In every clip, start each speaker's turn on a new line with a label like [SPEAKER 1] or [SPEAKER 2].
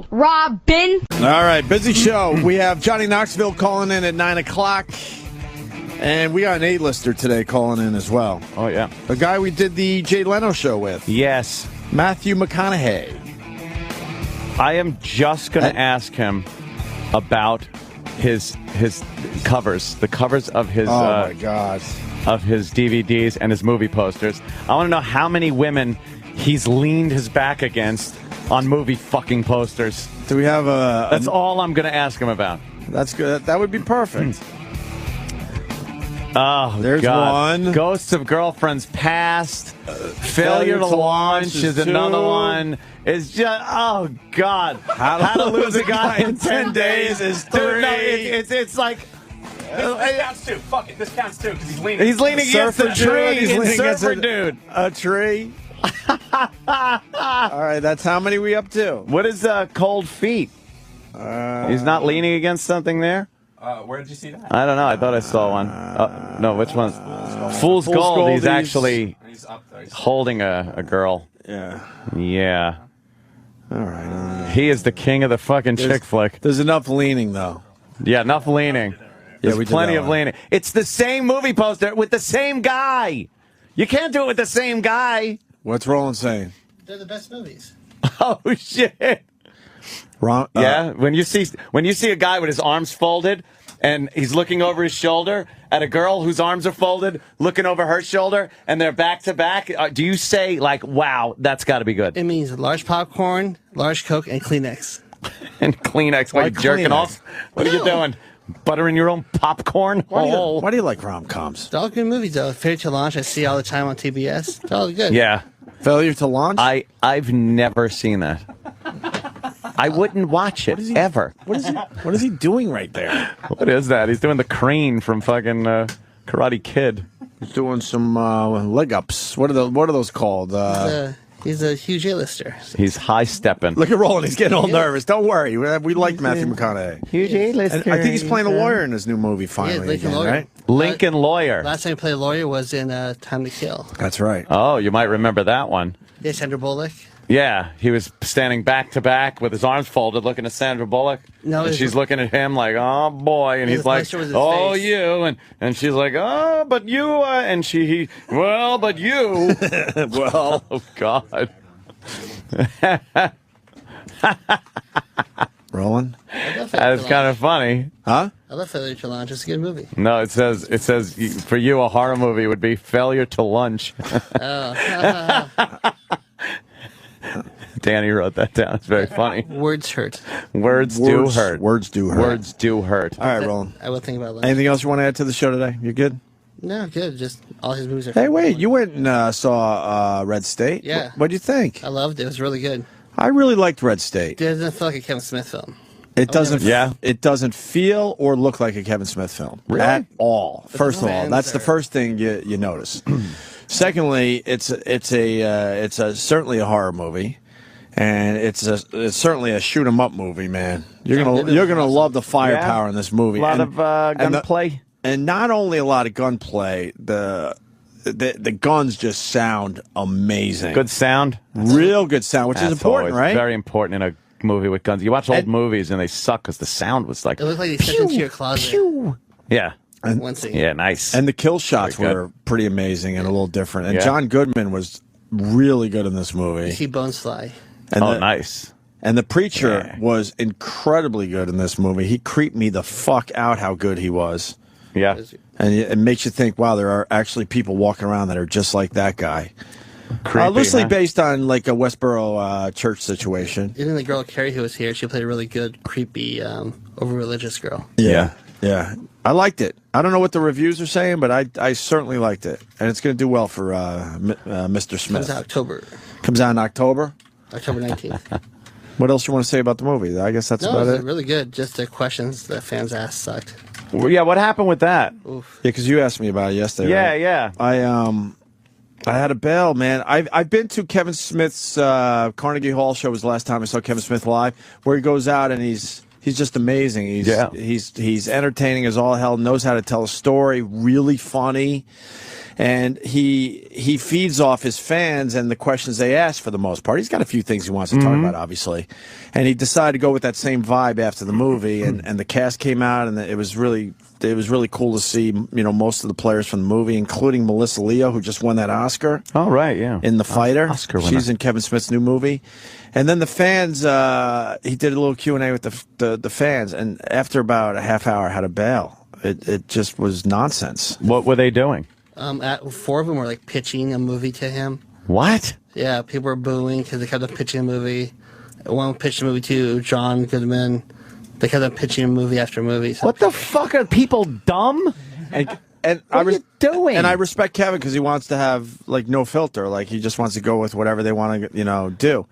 [SPEAKER 1] Robin.
[SPEAKER 2] All right, busy show. We have Johnny Knoxville calling in at 9 o'clock. And we got an A-lister today calling in as well.
[SPEAKER 3] Oh, yeah.
[SPEAKER 2] The guy we did the Jay Leno show with.
[SPEAKER 3] Yes.
[SPEAKER 2] Matthew McConaughey.
[SPEAKER 3] I am just going to ask him about his covers, the covers of his
[SPEAKER 2] my God,
[SPEAKER 3] of his DVDs and his movie posters. I want to know how many women he's leaned his back against on movie fucking posters.
[SPEAKER 2] Do we have a...
[SPEAKER 3] That's all I'm going to ask him about.
[SPEAKER 2] That's good. That would be perfect.
[SPEAKER 3] Oh,
[SPEAKER 2] there's
[SPEAKER 3] God.
[SPEAKER 2] one.
[SPEAKER 3] Ghosts of Girlfriends Past. Failure to Launch is another one. It's just, oh, God. How to Lose a Guy in 10 Days is 3. Dude, no, it's like...
[SPEAKER 4] This counts too. Fuck it. This counts too because he's leaning.
[SPEAKER 3] He's leaning against a tree. He's leaning against
[SPEAKER 2] a tree. All right, that's how many we up to?
[SPEAKER 3] What is Cold Feet? He's not leaning against something there?
[SPEAKER 4] Where did you see that?
[SPEAKER 3] I don't know. I thought I saw one. No, which one? Fool's Gold. He's actually
[SPEAKER 4] up there.
[SPEAKER 3] holding a girl.
[SPEAKER 2] Yeah.
[SPEAKER 3] Yeah.
[SPEAKER 2] All right.
[SPEAKER 3] He is the king of the fucking chick flick.
[SPEAKER 2] There's enough leaning, though.
[SPEAKER 3] Yeah, enough leaning. There's plenty of leaning. It's the same movie poster with the same guy. You can't do it with the same guy.
[SPEAKER 2] What's Roland saying?
[SPEAKER 5] They're the best movies.
[SPEAKER 3] Oh, shit.
[SPEAKER 2] Wrong.
[SPEAKER 3] Yeah, when you see a guy with his arms folded and he's looking over his shoulder at a girl whose arms are folded, looking over her shoulder, and they're back to back, do you say like, "Wow, that's got to be good"?
[SPEAKER 5] It means large popcorn, large Coke, and Kleenex.
[SPEAKER 3] And Kleenex. Why are you jerking
[SPEAKER 2] Kleenex?
[SPEAKER 3] off? What are you doing? Buttering your own popcorn?
[SPEAKER 2] Why do you like rom-coms?
[SPEAKER 5] They're all good movies, though. Failure to Launch, I see all the time on TBS. They're all good.
[SPEAKER 3] Yeah.
[SPEAKER 2] Failure to Launch?
[SPEAKER 3] I've never seen that. I wouldn't watch it ever.
[SPEAKER 2] What is he doing right there?
[SPEAKER 3] What is that? He's doing the crane from fucking Karate Kid.
[SPEAKER 2] He's doing some leg ups. What are those called?
[SPEAKER 5] He's a huge A-lister.
[SPEAKER 3] He's high stepping.
[SPEAKER 2] Look at Roland. He's getting all nervous. Don't worry. We like Matthew McConaughey.
[SPEAKER 3] Huge A-lister.
[SPEAKER 2] I think he's playing a lawyer in his new movie finally.
[SPEAKER 5] Lincoln
[SPEAKER 2] again,
[SPEAKER 5] Lawyer.
[SPEAKER 2] right?
[SPEAKER 3] Lincoln Lawyer.
[SPEAKER 5] Last time he played a lawyer was in Time to Kill.
[SPEAKER 2] That's right.
[SPEAKER 3] Oh, you might remember that one.
[SPEAKER 5] Yeah, Sandra Bullock.
[SPEAKER 3] Yeah, he was standing back to back with his arms folded, looking at Sandra Bullock.
[SPEAKER 5] No,
[SPEAKER 3] and she's looking at him like, "Oh boy," and he's like, "Oh
[SPEAKER 5] face.
[SPEAKER 3] you," and she's like, "Oh, but you," and well, but you,
[SPEAKER 2] Well,
[SPEAKER 3] oh God.
[SPEAKER 2] Roland?
[SPEAKER 3] That is kind of funny.
[SPEAKER 2] Huh?
[SPEAKER 5] I love Failure to Launch. It's a good movie.
[SPEAKER 3] No, it says for you a horror movie would be Failure to Lunch. Danny wrote that down. It's very funny.
[SPEAKER 5] Words hurt.
[SPEAKER 3] Words do hurt.
[SPEAKER 2] Words do hurt.
[SPEAKER 3] Words do hurt.
[SPEAKER 2] All right, Roland.
[SPEAKER 5] I will think about that.
[SPEAKER 2] Anything else you want to add to the show today? You good?
[SPEAKER 5] No, good. Just all his movies are
[SPEAKER 2] Hey, wait. You went and saw Red State.
[SPEAKER 5] Yeah.
[SPEAKER 2] What'd you think?
[SPEAKER 5] I loved it. It was really good.
[SPEAKER 2] I really liked Red State.
[SPEAKER 5] It doesn't feel like a Kevin Smith film.
[SPEAKER 2] It doesn't.
[SPEAKER 3] Yeah.
[SPEAKER 2] It doesn't feel or look like a Kevin Smith film at all. First of all, that's the first thing you notice. Secondly, it's certainly a horror movie, and it's certainly a shoot 'em up movie. Man, you're gonna love the firepower in this movie.
[SPEAKER 3] A lot of gunplay,
[SPEAKER 2] and not only a lot of gunplay. The guns just sound amazing.
[SPEAKER 3] good sound,
[SPEAKER 2] real good sound, which is important, right?
[SPEAKER 3] Very important in a movie with guns. You watch old movies and they suck because the sound was like.
[SPEAKER 5] It looked like he stepped into your closet.
[SPEAKER 3] Pew. Yeah.
[SPEAKER 5] One scene.
[SPEAKER 3] Yeah, nice.
[SPEAKER 2] And the kill shots
[SPEAKER 3] Very good.
[SPEAKER 2] were pretty amazing and a little different. And
[SPEAKER 3] Yeah.
[SPEAKER 2] John Goodman was really good in this
[SPEAKER 5] You
[SPEAKER 2] movie.
[SPEAKER 5] see bones fly.
[SPEAKER 2] And
[SPEAKER 3] nice.
[SPEAKER 2] And the preacher was incredibly good in this movie. He creeped me the fuck out how good he was.
[SPEAKER 3] Yeah.
[SPEAKER 2] And it makes you think, wow, there are actually people walking around that are just like that guy.
[SPEAKER 3] Creepy,
[SPEAKER 2] Loosely
[SPEAKER 3] huh?
[SPEAKER 2] based on like a Westboro church situation.
[SPEAKER 5] Even the girl Carrie who was here, she played a really good, creepy, over-religious girl.
[SPEAKER 2] Yeah. I liked it. I don't know what the reviews are saying, but I certainly liked it. And it's going to do well for Mr. Smith.
[SPEAKER 5] Comes out October.
[SPEAKER 2] Comes out in October?
[SPEAKER 5] October 19th.
[SPEAKER 2] What else you want to say about the movie? I guess that's about
[SPEAKER 5] it was
[SPEAKER 2] it.
[SPEAKER 5] really good. Just the questions the fans asked sucked.
[SPEAKER 3] Well, yeah, what happened with that?
[SPEAKER 5] Oof.
[SPEAKER 2] Yeah, because you asked me about it yesterday.
[SPEAKER 3] Yeah,
[SPEAKER 2] right?
[SPEAKER 3] yeah.
[SPEAKER 2] I had a bail, man. I've been to Kevin Smith's Carnegie Hall show. Was the last time I saw Kevin Smith live, where he goes out and he's He's just amazing. He's entertaining as all hell. Knows how to tell a story. Really funny. And he feeds off his fans and the questions they ask for the most part. He's got a few things he wants to talk about, obviously. And he decided to go with that same vibe after the movie. And the cast came out, and it was really cool to see, most of the players from the movie, including Melissa Leo, who just won that Oscar.
[SPEAKER 3] Oh, right, yeah.
[SPEAKER 2] In The Fighter.
[SPEAKER 3] Oscar winner.
[SPEAKER 2] She's in Kevin Smith's new movie. And then the fans, he did a little Q&A with the fans, and after about a half hour, had to bail. It just was nonsense.
[SPEAKER 3] What were they doing?
[SPEAKER 5] 4 of them were like pitching a movie to him.
[SPEAKER 3] What?
[SPEAKER 5] Yeah, people were booing because they kept on pitching a movie. One pitched a movie to John Goodman. They kept on pitching a movie after movie. So
[SPEAKER 3] What the fuck? Are people dumb?
[SPEAKER 2] And
[SPEAKER 3] what are you doing?
[SPEAKER 2] And I respect Kevin because he wants to have no filter. Like, he just wants to go with whatever they want to do.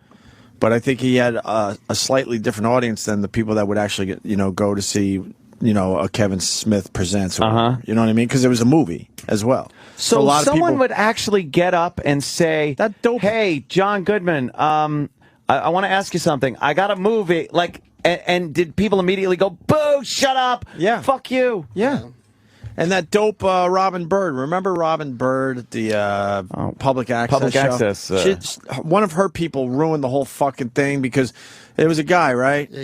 [SPEAKER 2] But I think he had a slightly different audience than the people that would actually go to see a Kevin Smith Presents. You know what I mean? Because it was a movie as well.
[SPEAKER 3] So
[SPEAKER 2] a lot of
[SPEAKER 3] someone
[SPEAKER 2] people
[SPEAKER 3] would actually get up and say,
[SPEAKER 2] That dope.
[SPEAKER 3] "Hey, John Goodman, I want to ask you something. I got a movie." And did people immediately go, "Boo! Shut up!
[SPEAKER 2] Yeah.
[SPEAKER 3] Fuck you!"
[SPEAKER 2] Yeah. And that dope Robin Bird. Remember Robin Bird, the public access
[SPEAKER 3] Public
[SPEAKER 2] show?
[SPEAKER 3] access,
[SPEAKER 2] one of her people ruined the whole fucking thing because it was a guy, right?
[SPEAKER 5] Yeah,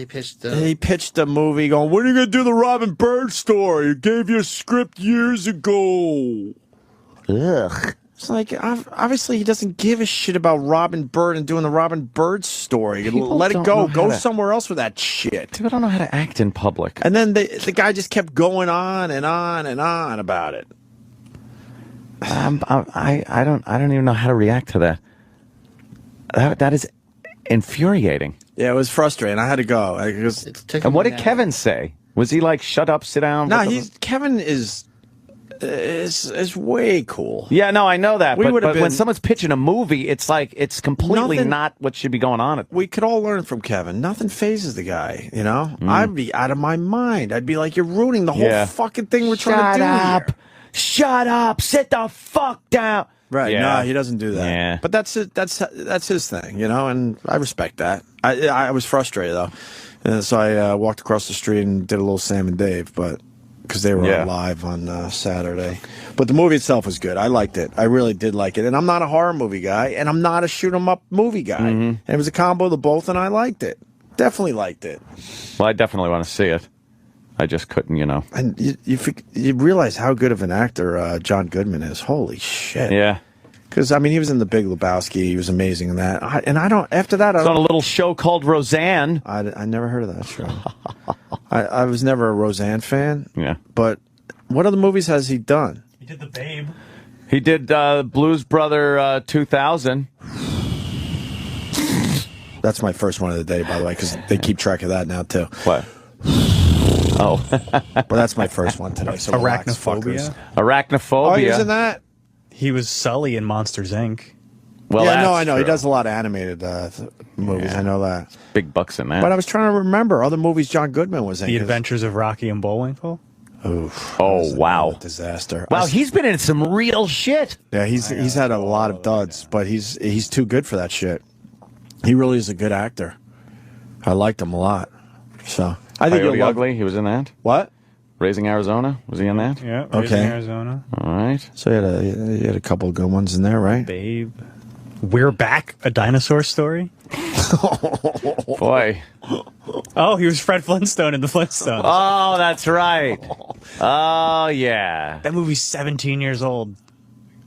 [SPEAKER 2] He pitched a movie going, "When are you going to do the Robin Bird story? I gave you a script years ago."
[SPEAKER 3] Ugh.
[SPEAKER 2] It's like, obviously he doesn't give a shit about Robin Bird and doing the Robin Bird story.
[SPEAKER 3] People
[SPEAKER 2] Let it
[SPEAKER 3] don't
[SPEAKER 2] go.
[SPEAKER 3] know how
[SPEAKER 2] Go
[SPEAKER 3] to-
[SPEAKER 2] somewhere else with that shit.
[SPEAKER 3] People don't know how to act in public.
[SPEAKER 2] And then the guy just kept going on and on and on about it.
[SPEAKER 3] I don't even know how to react to that. That is infuriating.
[SPEAKER 2] Yeah, it was frustrating. I had to go.
[SPEAKER 3] And what did Kevin say? Was he like, "Shut up, sit down"?
[SPEAKER 2] No, Kevin is way cool.
[SPEAKER 3] Yeah, no, I know that.
[SPEAKER 2] We
[SPEAKER 3] But
[SPEAKER 2] would've
[SPEAKER 3] when
[SPEAKER 2] been-
[SPEAKER 3] someone's pitching a movie, it's like it's completely
[SPEAKER 2] Nothing-
[SPEAKER 3] not what should be going on.
[SPEAKER 2] We could all learn from Kevin. Nothing phases the guy, I'd be out of my mind. I'd be like, you're ruining the whole fucking thing we're trying to do here.
[SPEAKER 3] Shut up! Sit the fuck down!
[SPEAKER 2] Right?
[SPEAKER 3] Yeah.
[SPEAKER 2] No, he doesn't do that.
[SPEAKER 3] Yeah.
[SPEAKER 2] But that's it. That's his thing, and I respect that. I was frustrated though, and so I walked across the street and did a little Sam and Dave, but because they were on live on Saturday. But the movie itself was good. I liked it. I really did like it. And I'm not a horror movie guy, and I'm not a shoot 'em up movie guy. And it was a combo of the both, and I liked it. Definitely liked it.
[SPEAKER 3] Well, I definitely want to see it. I just couldn't,
[SPEAKER 2] And you realize how good of an actor John Goodman is. Holy shit.
[SPEAKER 3] Yeah.
[SPEAKER 2] Because, he was in The Big Lebowski. He was amazing in that. After that,
[SPEAKER 3] It's on a little show called Roseanne.
[SPEAKER 2] I never heard of that show. I was never a Roseanne fan.
[SPEAKER 3] Yeah.
[SPEAKER 2] But what other movies has he done?
[SPEAKER 4] He did The Babe.
[SPEAKER 3] He did Blues Brother 2000.
[SPEAKER 2] That's my first one of the day, by the way, because they keep track of that now, too.
[SPEAKER 3] What? Oh.
[SPEAKER 2] But that's my first one today. So relax, fuckers.
[SPEAKER 3] Arachnophobia.
[SPEAKER 2] Oh, he was in that?
[SPEAKER 4] He was Sully in Monsters, Inc.
[SPEAKER 3] Well,
[SPEAKER 2] yeah,
[SPEAKER 3] that's
[SPEAKER 2] I know. He
[SPEAKER 3] true.
[SPEAKER 2] does a lot of animated movies.
[SPEAKER 3] Yeah.
[SPEAKER 2] I know that.
[SPEAKER 3] Big bucks in that.
[SPEAKER 2] But I was trying to remember other movies John Goodman was in.
[SPEAKER 4] The Adventures of Rocky and Bullwinkle.
[SPEAKER 2] Oof,
[SPEAKER 3] Oh, wow.
[SPEAKER 2] Disaster.
[SPEAKER 3] Wow, he's been in some real shit.
[SPEAKER 2] Yeah, he's had a lot of duds, but he's too good for that shit. He really is a good actor. I liked him a lot. So I think
[SPEAKER 3] Coyote
[SPEAKER 2] you'll love
[SPEAKER 3] Ugly, he was in that.
[SPEAKER 2] What?
[SPEAKER 3] Raising Arizona, was he in that?
[SPEAKER 4] Yeah,
[SPEAKER 2] Okay.
[SPEAKER 4] Arizona.
[SPEAKER 3] All right.
[SPEAKER 2] So he had a couple of good ones in there, right?
[SPEAKER 4] Babe. We're Back, a dinosaur story.
[SPEAKER 3] Boy.
[SPEAKER 4] Oh, he was Fred Flintstone in the Flintstones.
[SPEAKER 3] Oh, that's right. Oh, yeah.
[SPEAKER 4] That movie's 17 years old.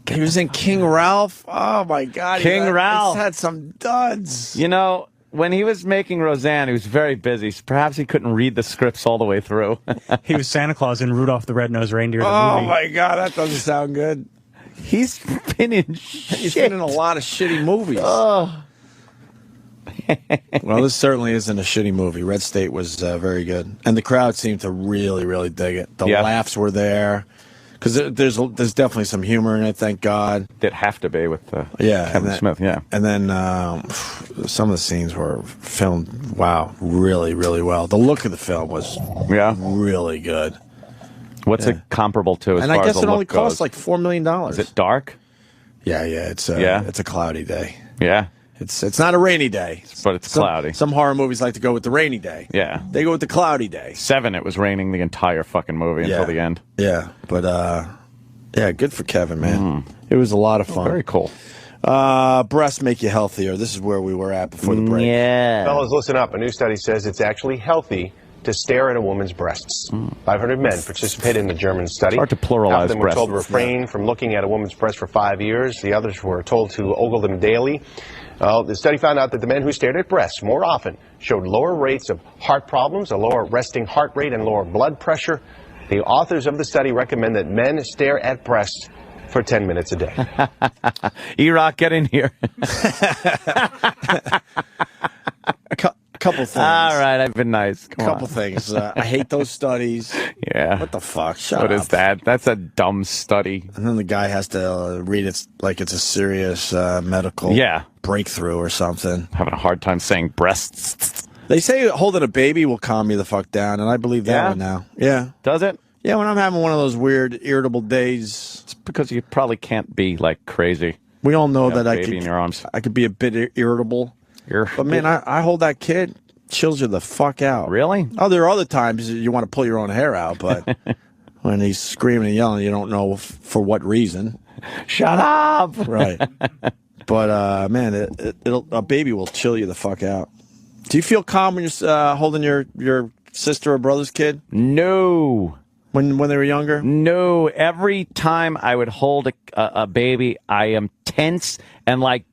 [SPEAKER 2] He was in King Ralph. Oh my God,
[SPEAKER 3] King Ralph.
[SPEAKER 2] He's had some duds.
[SPEAKER 3] When he was making Roseanne, he was very busy. Perhaps he couldn't read the scripts all the way through.
[SPEAKER 4] He was Santa Claus in Rudolph the Red-Nosed Reindeer. The
[SPEAKER 2] Oh
[SPEAKER 4] movie.
[SPEAKER 2] my God, that doesn't sound good.
[SPEAKER 3] He's been in
[SPEAKER 2] He's
[SPEAKER 3] shit.
[SPEAKER 2] been in a lot of shitty movies.
[SPEAKER 3] Oh.
[SPEAKER 2] Well, this certainly isn't a shitty movie. Red State was very good, and the crowd seemed to really, really dig it. The laughs were there because there's definitely some humor in it. Thank God.
[SPEAKER 3] Did have to be with
[SPEAKER 2] Kevin
[SPEAKER 3] Smith. Yeah.
[SPEAKER 2] And then some of the scenes were filmed. Wow, really, really well. The look of the film was really good.
[SPEAKER 3] What's it comparable to? As
[SPEAKER 2] And
[SPEAKER 3] far
[SPEAKER 2] I guess
[SPEAKER 3] as the
[SPEAKER 2] it only
[SPEAKER 3] look
[SPEAKER 2] costs
[SPEAKER 3] goes?
[SPEAKER 2] like $4 million.
[SPEAKER 3] Is it dark?
[SPEAKER 2] Yeah, it's a cloudy day.
[SPEAKER 3] Yeah.
[SPEAKER 2] It's not a rainy day.
[SPEAKER 3] But it's cloudy.
[SPEAKER 2] Some horror movies like to go with the rainy day.
[SPEAKER 3] Yeah.
[SPEAKER 2] They go with the cloudy day.
[SPEAKER 3] 7, it was raining the entire fucking movie until the end.
[SPEAKER 2] Yeah, but yeah, good for Kevin, man. It was a lot of fun.
[SPEAKER 3] Very cool.
[SPEAKER 2] Breasts make you healthier. This is where we were at before the break.
[SPEAKER 3] Yeah.
[SPEAKER 1] Fellas, listen up. A new study says it's actually healthy to stare at a woman's breasts. 500 men participated in the German study.
[SPEAKER 3] Hard to pluralize
[SPEAKER 1] Half of them were told to
[SPEAKER 3] breasts.
[SPEAKER 1] refrain from looking at a woman's breast for 5 years. The others were told to ogle them daily. The study found out that the men who stared at breasts more often showed lower rates of heart problems, a lower resting heart rate, and lower blood pressure. The authors of the study recommend that men stare at breasts for 10 minutes a day.
[SPEAKER 3] E-Rock, get in here.
[SPEAKER 2] Couple things.
[SPEAKER 3] All right, I've been nice.
[SPEAKER 2] Couple things. I hate those studies.
[SPEAKER 3] Yeah.
[SPEAKER 2] What the fuck? Shut
[SPEAKER 3] What
[SPEAKER 2] up.
[SPEAKER 3] is that? That's a dumb study.
[SPEAKER 2] And then the guy has to read it like it's a serious medical breakthrough or something.
[SPEAKER 3] Having a hard time saying breasts.
[SPEAKER 2] They say holding a baby will calm you the fuck down, and I believe that one now. Yeah.
[SPEAKER 3] Does it?
[SPEAKER 2] Yeah, when I'm having one of those weird, irritable days.
[SPEAKER 3] It's because you probably can't be like crazy.
[SPEAKER 2] We all know that
[SPEAKER 3] baby in your arms.
[SPEAKER 2] I could be a bit irritable. But man, I hold that kid, chills you the fuck out.
[SPEAKER 3] Really?
[SPEAKER 2] Oh, there are other times you want to pull your own hair out, but when he's screaming and yelling, you don't know for what reason.
[SPEAKER 3] Shut up!
[SPEAKER 2] Right. But man, a baby will chill you the fuck out. Do you feel calm when you're holding your sister or brother's kid?
[SPEAKER 3] No.
[SPEAKER 2] When they were younger?
[SPEAKER 3] No. Every time I would hold a baby, I am tense and like,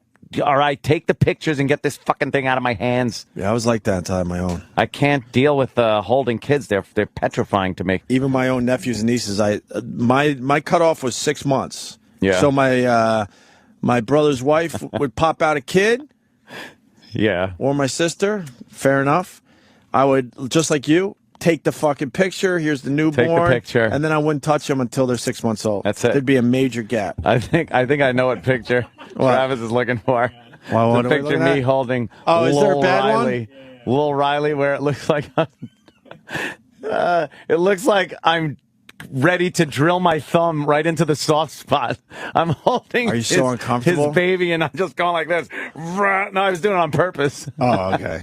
[SPEAKER 3] all right, take the pictures and get this fucking thing out of my hands.
[SPEAKER 2] Yeah, I was like that until I had my own.
[SPEAKER 3] I can't deal with holding kids. They're petrifying to me.
[SPEAKER 2] Even my own nephews and nieces. My cutoff was 6 months.
[SPEAKER 3] Yeah.
[SPEAKER 2] So my brother's wife would pop out a kid.
[SPEAKER 3] Yeah.
[SPEAKER 2] Or my sister. Fair enough. I would, just like you, take the fucking picture. Here's the newborn.
[SPEAKER 3] Take the picture.
[SPEAKER 2] And then I wouldn't touch them until they're 6 months old.
[SPEAKER 3] That's it.
[SPEAKER 2] There'd be a major gap.
[SPEAKER 3] I think I know what picture Travis is looking for.
[SPEAKER 2] Well, what
[SPEAKER 3] the
[SPEAKER 2] are we
[SPEAKER 3] picture
[SPEAKER 2] looking
[SPEAKER 3] me
[SPEAKER 2] at?
[SPEAKER 3] holding
[SPEAKER 2] Is there a
[SPEAKER 3] Lil
[SPEAKER 2] bad
[SPEAKER 3] Riley. Lil Riley, where it looks like I'm ready to drill my thumb right into the soft spot. I'm holding
[SPEAKER 2] Are you so uncomfortable?
[SPEAKER 3] his baby, and I'm just going like this. No, I was doing it on purpose.
[SPEAKER 2] Oh, okay.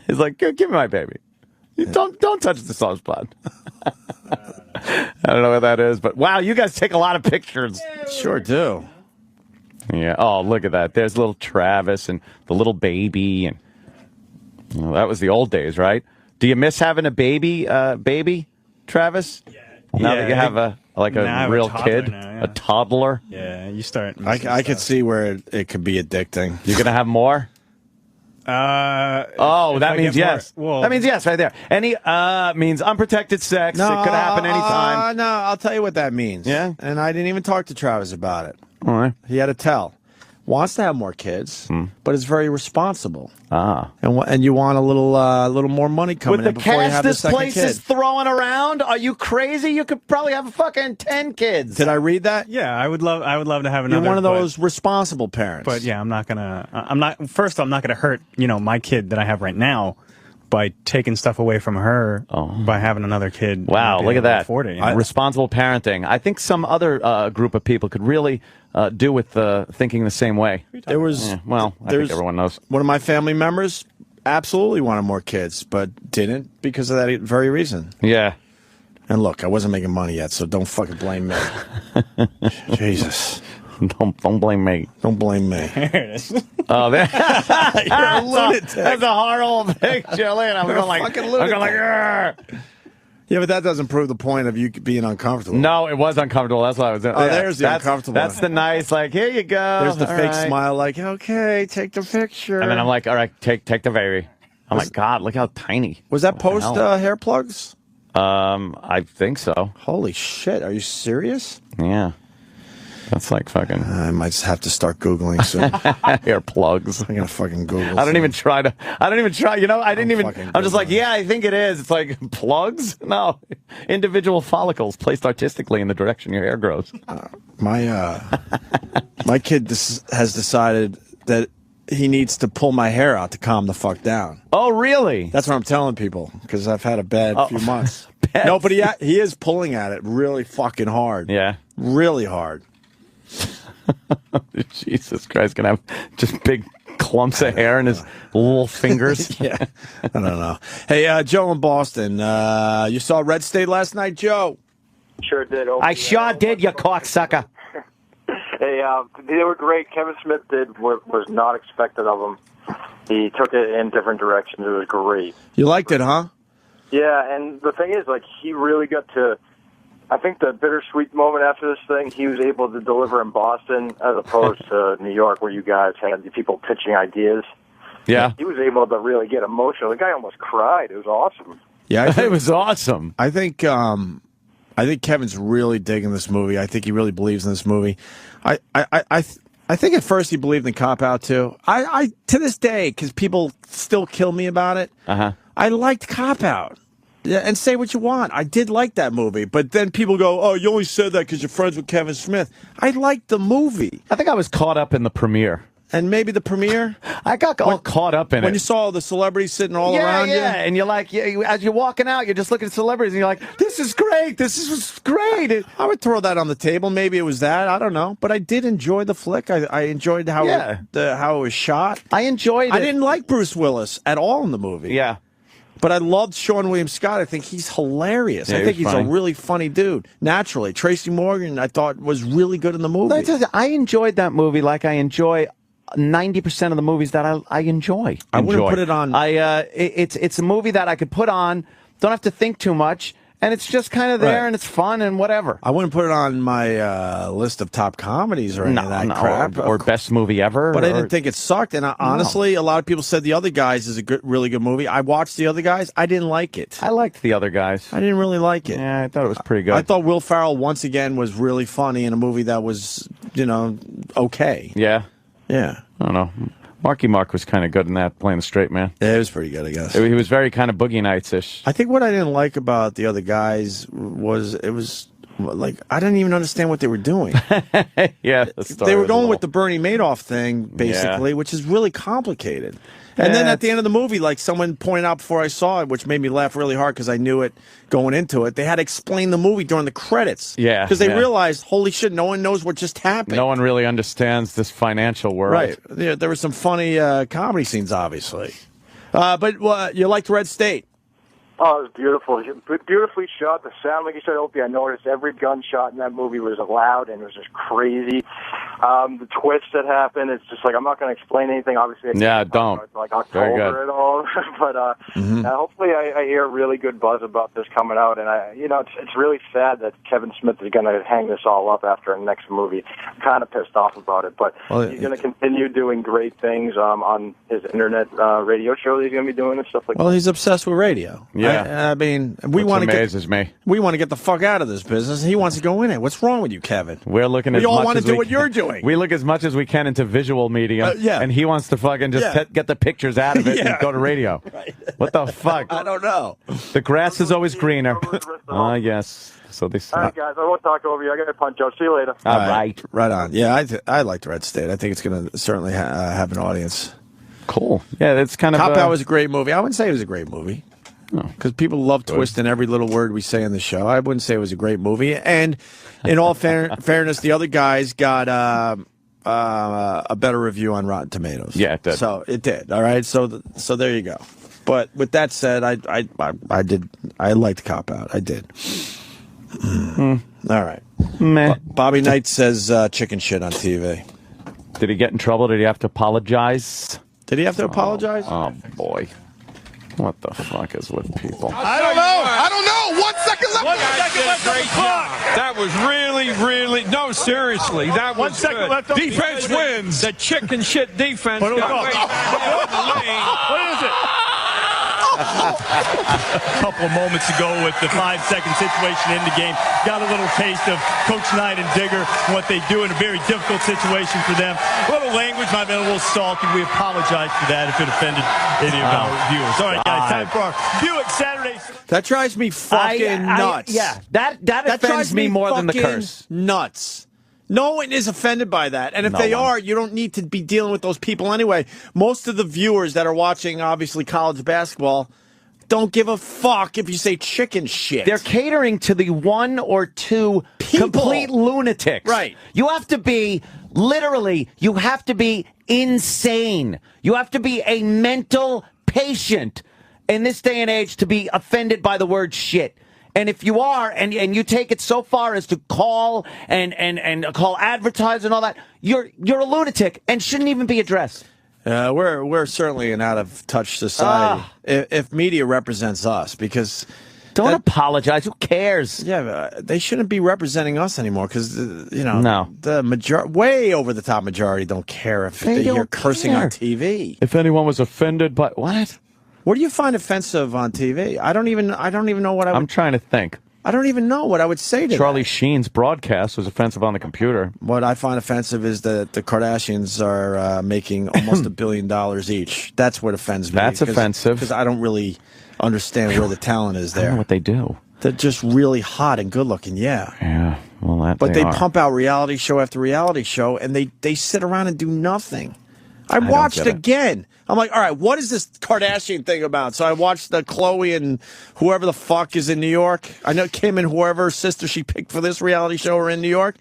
[SPEAKER 3] He's like, give me my baby. Don't touch the soft spot. I don't know what that is, but wow, you guys take a lot of pictures.
[SPEAKER 2] Sure do.
[SPEAKER 3] Yeah. Oh, look at that. There's little Travis and the little baby, and that was the old days, right? Do you miss having a baby, Travis? Yeah. Now that you have a real kid, a toddler.
[SPEAKER 6] Yeah, you start.
[SPEAKER 2] I could see where it could be addicting.
[SPEAKER 3] You're gonna have more. That means yes. That means yes, right there. Any means unprotected sex.
[SPEAKER 2] No,
[SPEAKER 3] it could happen anytime.
[SPEAKER 2] No, I'll tell you what that means.
[SPEAKER 3] Yeah?
[SPEAKER 2] And I didn't even talk to Travis about it.
[SPEAKER 3] All right.
[SPEAKER 2] He had to tell. Wants to have more kids, but is very responsible. And you want a little more money coming
[SPEAKER 3] With
[SPEAKER 2] in
[SPEAKER 3] the
[SPEAKER 2] before you
[SPEAKER 3] cash
[SPEAKER 2] have the
[SPEAKER 3] this
[SPEAKER 2] second
[SPEAKER 3] place
[SPEAKER 2] kid.
[SPEAKER 3] is throwing around, are you crazy? You could probably have fucking 10 kids.
[SPEAKER 2] Did I read that?
[SPEAKER 6] Yeah, I would love to have another.
[SPEAKER 2] You're one of those responsible parents.
[SPEAKER 6] But yeah, I'm not gonna hurt my kid that I have right now by taking stuff away from her by having another kid.
[SPEAKER 3] Wow, look at that.
[SPEAKER 6] 40.
[SPEAKER 3] Responsible parenting. I think some other group of people could really do with thinking the same way.
[SPEAKER 2] There was,
[SPEAKER 3] I think everyone knows.
[SPEAKER 2] One of my family members absolutely wanted more kids, but didn't because of that very reason.
[SPEAKER 3] Yeah.
[SPEAKER 2] And look, I wasn't making money yet, so don't fucking blame me. Jesus.
[SPEAKER 3] Don't blame me.
[SPEAKER 2] Don't blame me.
[SPEAKER 3] Oh, there.
[SPEAKER 2] You're a lunatic.
[SPEAKER 3] That's a horrible picture. Look at him.
[SPEAKER 2] You're a fucking lunatic.
[SPEAKER 3] I'm going like, "Arr."
[SPEAKER 2] Yeah, but that doesn't prove the point of you being uncomfortable.
[SPEAKER 3] No, it was uncomfortable. That's what I was doing.
[SPEAKER 2] Oh, there's the uncomfortable
[SPEAKER 3] That's
[SPEAKER 2] one.
[SPEAKER 3] the nice, like, here you go.
[SPEAKER 2] There's the
[SPEAKER 3] All
[SPEAKER 2] fake
[SPEAKER 3] right.
[SPEAKER 2] smile, like, okay, take the picture.
[SPEAKER 3] And then I'm like, all right, take the baby. Oh my God, look how tiny.
[SPEAKER 2] Was that
[SPEAKER 3] What the
[SPEAKER 2] post
[SPEAKER 3] hell?
[SPEAKER 2] hair plugs?
[SPEAKER 3] I think so.
[SPEAKER 2] Holy shit, are you serious?
[SPEAKER 3] Yeah. That's like fucking
[SPEAKER 2] I might just have to start Googling soon.
[SPEAKER 3] hair plugs.
[SPEAKER 2] I'm gonna fucking Google.
[SPEAKER 3] I don't even try. You know, I didn't even.
[SPEAKER 2] fucking
[SPEAKER 3] I'm just like,
[SPEAKER 2] Googling.
[SPEAKER 3] yeah, I think it is. It's like plugs. No, individual follicles placed artistically in the direction your hair grows.
[SPEAKER 2] My kid has decided that he needs to pull my hair out to calm the fuck down.
[SPEAKER 3] Oh, really?
[SPEAKER 2] That's what I'm telling people because I've had a bad few months.
[SPEAKER 3] Bad
[SPEAKER 2] No, but he is pulling at it really fucking hard.
[SPEAKER 3] Yeah.
[SPEAKER 2] Really hard.
[SPEAKER 3] Jesus Christ, gonna have just big clumps of hair in his little fingers.
[SPEAKER 2] Yeah, I don't know. Hey, Joe in Boston, you saw Red State last night, Joe?
[SPEAKER 7] Sure did.
[SPEAKER 3] I sure did, you cocksucker.
[SPEAKER 7] Hey, they were great. Kevin Smith did what was not expected of him. He took it in different directions. It was great.
[SPEAKER 2] You liked it, huh?
[SPEAKER 7] Yeah, and the thing is, like, he really got to, I think the bittersweet moment after this thing, he was able to deliver in Boston as opposed to New York where you guys had the people pitching ideas.
[SPEAKER 3] Yeah.
[SPEAKER 7] He was able to really get emotional. The guy almost cried. It was awesome.
[SPEAKER 2] Yeah,
[SPEAKER 3] It was awesome.
[SPEAKER 2] I think Kevin's really digging this movie. I think he really believes in this movie. I think at first he believed in Cop Out too. I to this day, because people still kill me about it. I liked Cop Out. Yeah, and say what you want. I did like that movie, but then people go, "Oh, you only said that because you're friends with Kevin Smith." I liked the movie.
[SPEAKER 3] I think I was caught up in the premiere.
[SPEAKER 2] And maybe the premiere?
[SPEAKER 3] I got all caught up in it.
[SPEAKER 2] When you saw all the celebrities sitting all around you?
[SPEAKER 3] Yeah, and you're like, as you're walking out, you're just looking at celebrities, and you're like, this is great, this is great.
[SPEAKER 2] I would throw that on the table. Maybe it was that. I don't know. But I did enjoy the flick. I enjoyed how, how it was shot.
[SPEAKER 3] I enjoyed it.
[SPEAKER 2] I didn't like Bruce Willis at all in the movie.
[SPEAKER 3] Yeah.
[SPEAKER 2] But I loved Sean William Scott. I think he's hilarious.
[SPEAKER 3] Yeah,
[SPEAKER 2] I think he's
[SPEAKER 3] funny.
[SPEAKER 2] a really funny dude. Naturally. Tracy Morgan, I thought, was really good in the movie.
[SPEAKER 3] I enjoyed that movie like I enjoy 90% of the movies that I enjoy.
[SPEAKER 2] I wouldn't put it on.
[SPEAKER 3] It's a movie that I could put on, don't have to think too much, and it's just kind of there, and it's fun and whatever.
[SPEAKER 2] I wouldn't put it on my list of top comedies or any of that crap.
[SPEAKER 3] Or best movie ever.
[SPEAKER 2] But I didn't think it sucked. And honestly, a lot of people said The Other Guys is a really good movie. I watched The Other Guys. I didn't like it.
[SPEAKER 3] I liked The Other Guys.
[SPEAKER 2] I didn't really like it.
[SPEAKER 3] Yeah, I thought it was pretty good.
[SPEAKER 2] I thought Will Ferrell, once again, was really funny in a movie that was, okay.
[SPEAKER 3] Yeah.
[SPEAKER 2] Yeah.
[SPEAKER 3] I don't know. Marky Mark was kind of good in that, playing the straight man.
[SPEAKER 2] Yeah, it was pretty good, I guess.
[SPEAKER 3] He was very kind of Boogie Nights-ish.
[SPEAKER 2] I think what I didn't like about The Other Guys was it was like I didn't even understand what they were doing.
[SPEAKER 3] Yeah,
[SPEAKER 2] they were going with the Bernie Madoff thing, basically, which is really complicated. And then at the end of the movie, like someone pointed out before I saw it, which made me laugh really hard because I knew it going into it, they had to explain the movie during the credits.
[SPEAKER 3] Yeah.
[SPEAKER 2] Because they realized, holy shit, no one knows what just happened.
[SPEAKER 3] No one really understands this financial world.
[SPEAKER 2] Right. There were some funny comedy scenes, obviously. But you liked Red State.
[SPEAKER 7] Oh, it was beautiful. Beautifully shot. The sound, like you said, Opie, I noticed every gunshot in that movie was loud and it was just crazy. The twist that happened, it's just like, I'm not going to explain anything, obviously.
[SPEAKER 3] Don't.
[SPEAKER 7] Like October at all. But hopefully I hear a really good buzz about this coming out. And, it's really sad that Kevin Smith is going to hang this all up after the next movie. I'm kind of pissed off about it. But he's going to continue doing great things on his internet radio show that he's going to be doing and stuff like that.
[SPEAKER 2] Well, he's obsessed with radio.
[SPEAKER 3] Yeah.
[SPEAKER 2] I mean, we want to get the fuck out of this business. He wants to go in it. What's wrong with you, Kevin?
[SPEAKER 3] We're looking at.
[SPEAKER 2] We all want to do what you're doing.
[SPEAKER 3] We look as much as we can into visual media. And he wants to fucking just get the pictures out of it and go to radio. Right. What the fuck?
[SPEAKER 2] I don't know.
[SPEAKER 3] The grass is always greener. Yes. So they say.
[SPEAKER 7] All right, guys. I won't talk over you. I got to punch out. See you later.
[SPEAKER 3] All right.
[SPEAKER 2] Right on. Yeah, I liked Red State. I think it's going to certainly have an audience.
[SPEAKER 3] Cool. Yeah, that's kind of.
[SPEAKER 2] Cop Out was a great movie. I wouldn't say it was a great movie. Because people love twisting every little word we say in the show. I wouldn't say it was a great movie. And in all fairness, The Other Guys got a better review on Rotten Tomatoes.
[SPEAKER 3] Yeah, it did.
[SPEAKER 2] So it did. All right. So there you go. But with that said, I liked Cop Out. I did. All right.
[SPEAKER 3] Meh.
[SPEAKER 2] Bobby Knight says chicken shit on TV.
[SPEAKER 3] Did he get in trouble? Did he have to apologize?
[SPEAKER 2] Did he have to apologize?
[SPEAKER 3] Oh boy. What the fuck is with people?
[SPEAKER 8] I don't know. 1 second left. 1 second left on the clock. That was really, no, seriously. That was 1 second left. Defense wins. The chicken shit defense. What is it?
[SPEAKER 9] A couple of moments ago with the 5-second situation in the game. Got a little taste of Coach Knight and Digger, what they do in a very difficult situation for them. A little language might have been a little salty. We apologize for that if it offended any of our viewers. All right, guys, time for our Buick Saturday.
[SPEAKER 2] That drives me fucking nuts.
[SPEAKER 3] That offends me more than the curse.
[SPEAKER 2] Nuts. No one is offended by that. And if they are, you don't need to be dealing with those people anyway. Most of the viewers that are watching, obviously, college basketball don't give a fuck if you say chicken shit.
[SPEAKER 3] They're catering to the one or two complete lunatics.
[SPEAKER 2] Right.
[SPEAKER 3] You have to be Literally, you have to be insane. You have to be a mental patient in this day and age to be offended by the word shit. And if you are, and you take it so far as to call and call advertisers and all that, you're a lunatic and shouldn't even be addressed.
[SPEAKER 2] We're certainly an out of touch society. If media represents us, because
[SPEAKER 3] don't apologize. Who cares?
[SPEAKER 2] Yeah, they shouldn't be representing us anymore because
[SPEAKER 3] No.
[SPEAKER 2] the way over the top majority don't care if they hear cursing on TV.
[SPEAKER 3] If anyone was offended by what?
[SPEAKER 2] What do you find offensive on TV? I don't even know what
[SPEAKER 3] I'm trying to think.
[SPEAKER 2] I don't even know what I would say to
[SPEAKER 3] Charlie
[SPEAKER 2] that.
[SPEAKER 3] Sheen's broadcast was offensive on the computer.
[SPEAKER 2] What I find offensive is that the Kardashians are making almost $1 billion each. That's what offends me.
[SPEAKER 3] That's offensive.
[SPEAKER 2] Because I don't really understand where the talent is
[SPEAKER 3] I don't
[SPEAKER 2] there.
[SPEAKER 3] know what they do.
[SPEAKER 2] They're just really hot and good looking, yeah.
[SPEAKER 3] Yeah, well,
[SPEAKER 2] But they
[SPEAKER 3] are.
[SPEAKER 2] pump out reality show after reality show, and they sit around and do nothing. I
[SPEAKER 3] don't
[SPEAKER 2] watched
[SPEAKER 3] get it.
[SPEAKER 2] again. I'm like, all right, what is this Kardashian thing about? So I watched the Khloe and whoever the fuck is in New York. I know Kim and whoever sister she picked for this reality show are in New York.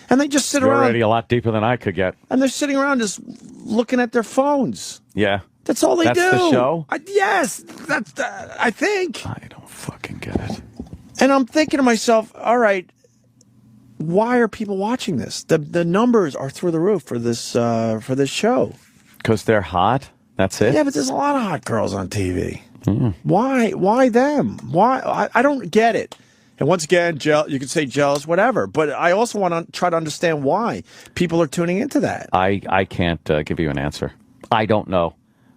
[SPEAKER 2] And they just sit
[SPEAKER 3] You're
[SPEAKER 2] around.
[SPEAKER 3] already a lot deeper than I could get.
[SPEAKER 2] And they're sitting around just looking at their phones.
[SPEAKER 3] Yeah.
[SPEAKER 2] That's all they do.
[SPEAKER 3] That's the show?
[SPEAKER 2] Yes, that's I think.
[SPEAKER 3] I don't fucking get it.
[SPEAKER 2] And I'm thinking to myself, all right, why are people watching this? The numbers are through the roof for this show.
[SPEAKER 3] Because they're hot? That's it?
[SPEAKER 2] Yeah, but there's a lot of hot girls on TV. Why them? Why? I don't get it. And once again, you could say jealous, whatever. But I also want to try to understand why people are tuning into that.
[SPEAKER 3] I can't give you an answer. I don't know.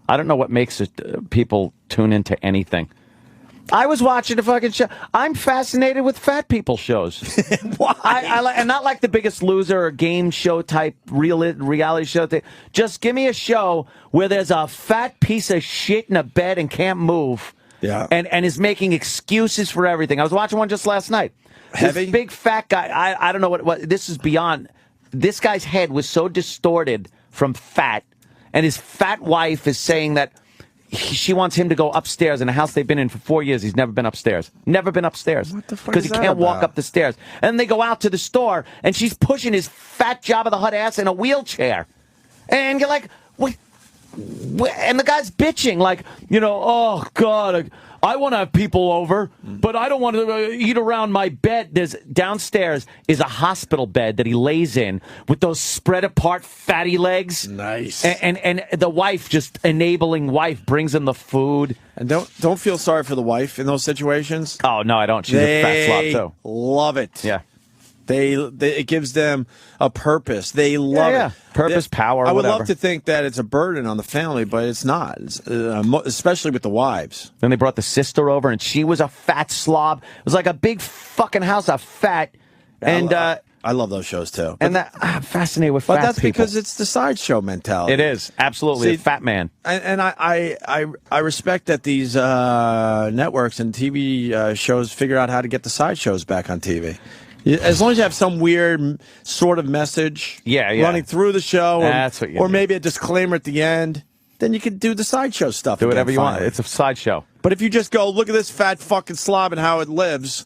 [SPEAKER 3] I don't know what makes people tune into anything. I was watching a fucking show. I'm fascinated with fat people shows.
[SPEAKER 2] Why?
[SPEAKER 3] And not like The Biggest Loser or game show type reality show thing. Just give me a show where there's a fat piece of shit in a bed and can't move.
[SPEAKER 2] Yeah.
[SPEAKER 3] And is making excuses for everything. I was watching one just last night.
[SPEAKER 2] Heavy?
[SPEAKER 3] This big fat guy. I don't know what this is beyond. This guy's head was so distorted from fat, and his fat wife is saying that she wants him to go upstairs in a house they've been in for 4 years. He's never been upstairs. Never been upstairs.
[SPEAKER 2] What the fuck
[SPEAKER 3] Because
[SPEAKER 2] is
[SPEAKER 3] he
[SPEAKER 2] that
[SPEAKER 3] can't walk
[SPEAKER 2] about?
[SPEAKER 3] up the stairs. And they go out to the store, and she's pushing his fat Jabba the Hutt ass in a wheelchair. And you're like, what? And the guy's bitching, like, oh, God, I want to have people over, but I don't want to eat around my bed. Downstairs is a hospital bed that he lays in with those spread apart fatty legs.
[SPEAKER 2] Nice.
[SPEAKER 3] And the wife, just enabling wife, brings him the food.
[SPEAKER 2] And don't feel sorry for the wife in those situations.
[SPEAKER 3] Oh, no, I don't. She's a fat slob, too.
[SPEAKER 2] Love it.
[SPEAKER 3] Yeah.
[SPEAKER 2] It gives them a purpose. They love it.
[SPEAKER 3] Purpose, power,
[SPEAKER 2] I would
[SPEAKER 3] whatever.
[SPEAKER 2] love to think that it's a burden on the family, but it's not, especially with the wives.
[SPEAKER 3] Then they brought the sister over, and she was a fat slob. It was like a big fucking house of fat. And
[SPEAKER 2] I love those shows, too.
[SPEAKER 3] And I'm fascinated with
[SPEAKER 2] But
[SPEAKER 3] fat
[SPEAKER 2] that's
[SPEAKER 3] people.
[SPEAKER 2] because it's the sideshow mentality.
[SPEAKER 3] It is. Absolutely.
[SPEAKER 2] See,
[SPEAKER 3] a fat man.
[SPEAKER 2] And I respect that these networks and TV shows figure out how to get the sideshows back on TV. As long as you have some weird sort of message running through the show,
[SPEAKER 3] That's what you
[SPEAKER 2] or
[SPEAKER 3] need.
[SPEAKER 2] maybe a disclaimer at the end, then you can do the sideshow stuff.
[SPEAKER 3] Do
[SPEAKER 2] again,
[SPEAKER 3] whatever you want.
[SPEAKER 2] finally.
[SPEAKER 3] It's a sideshow.
[SPEAKER 2] But if you just go, look at this fat fucking slob and how it lives,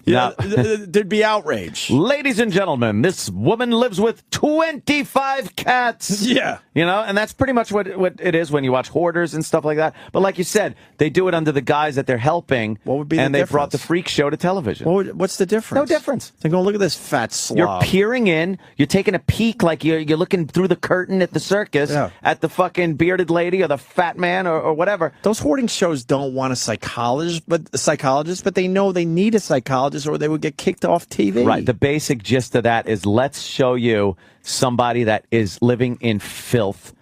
[SPEAKER 2] there'd be outrage.
[SPEAKER 3] Ladies and gentlemen, this woman lives with 25 cats.
[SPEAKER 2] Yeah.
[SPEAKER 3] And that's pretty much what it is when you watch Hoarders and stuff like that. But like you said, they do it under the guise that they're helping.
[SPEAKER 2] What would be
[SPEAKER 3] and
[SPEAKER 2] the
[SPEAKER 3] they
[SPEAKER 2] difference?
[SPEAKER 3] brought the freak show to television.
[SPEAKER 2] What's the difference?
[SPEAKER 3] No difference.
[SPEAKER 2] They're going, look at this fat slob.
[SPEAKER 3] You're peering in. You're taking a peek like you're looking through the curtain at the circus at the fucking bearded lady or the fat man or whatever.
[SPEAKER 2] Those hoarding shows don't want a psychologist, but they know they need a psychologist or they would get kicked off TV.
[SPEAKER 3] Right. The basic gist of that is let's show you somebody that is living in filth.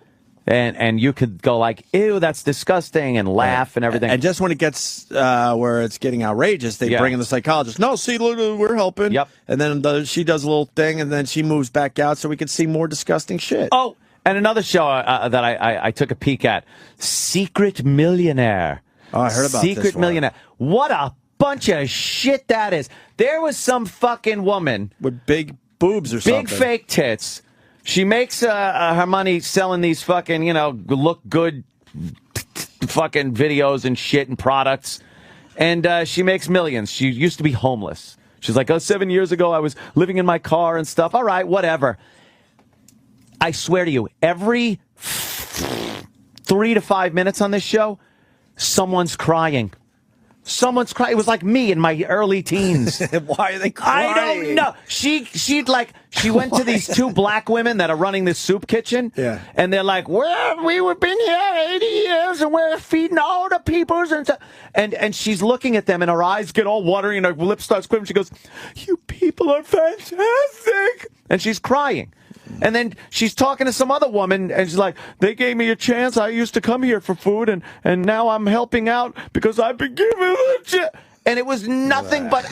[SPEAKER 3] And you could go like, ew, that's disgusting, and laugh and everything.
[SPEAKER 2] And just when it gets where it's getting outrageous, they bring in the psychologist. No, see, look, we're helping.
[SPEAKER 3] Yep.
[SPEAKER 2] And then she does a little thing, and then she moves back out so we can see more disgusting shit.
[SPEAKER 3] Oh, and another show that I took a peek at, Secret Millionaire.
[SPEAKER 2] Oh, I heard about this
[SPEAKER 3] Secret
[SPEAKER 2] one.
[SPEAKER 3] Millionaire. What a bunch of shit that is. There was some fucking woman
[SPEAKER 2] with big boobs or something.
[SPEAKER 3] Big fake tits. She makes her money selling these fucking, look good fucking videos and shit and products. And she makes millions. She used to be homeless. She's like, 7 years ago, I was living in my car and stuff. All right, whatever. I swear to you, every 3 to 5 minutes on this show, someone's crying. Someone's crying. It was like me in my early teens.
[SPEAKER 2] Why are they crying?
[SPEAKER 3] I don't know. She went to these two black women that are running this soup kitchen.
[SPEAKER 2] Yeah.
[SPEAKER 3] And they're like, well, we've been here 80 years and we're feeding all the peoples. And she's looking at them and her eyes get all watery and her lip starts quivering. She goes, you people are fantastic. And she's crying. And then she's talking to some other woman, and she's like, they gave me a chance. I used to come here for food, and now I'm helping out because I've been given a chance. And it was nothing but